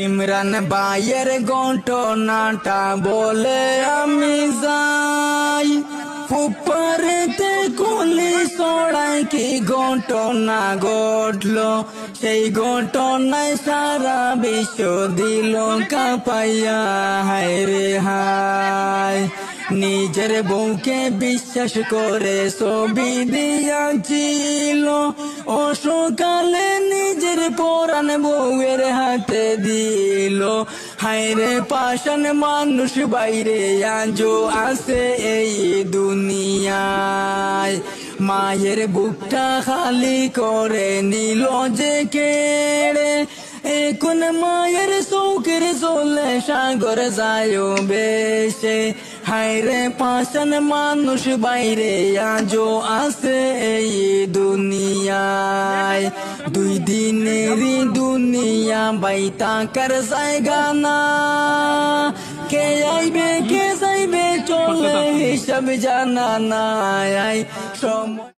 ইমরান ভাইয়ের ঘটনাটা বলে আমি যাই, ফুপারেতে কলি ছড়াই কি ঘটনা ঘটলো, সেই ঘটনায় সারা বিশ্ব দিল কাঁপাইয়া। হায় রে হায়, নিজের বউকে বিশ্বাস করে ছবি দিয়াছিল, ও সকালে নিজের পরাণ বউয়ের হাতে দিল। হায় রে পাষাণ মানুষ বাইরে আজও আছে এই দুনিয়ায়, মায়ের বুকটা খালি করে নিল যে কেড়ে, এখন মায়ের চৌকের চলে সাগর যায় বেশে। হায় রে পাষাণ মানুষ বাইরে আজও আছে এই দুনিয়ায়, দুই দিনেরই দুনিয়া বাই টাকার জায়গা না, কে আইবে কে যাইবে চলে হিসাব জানা নাই সময়।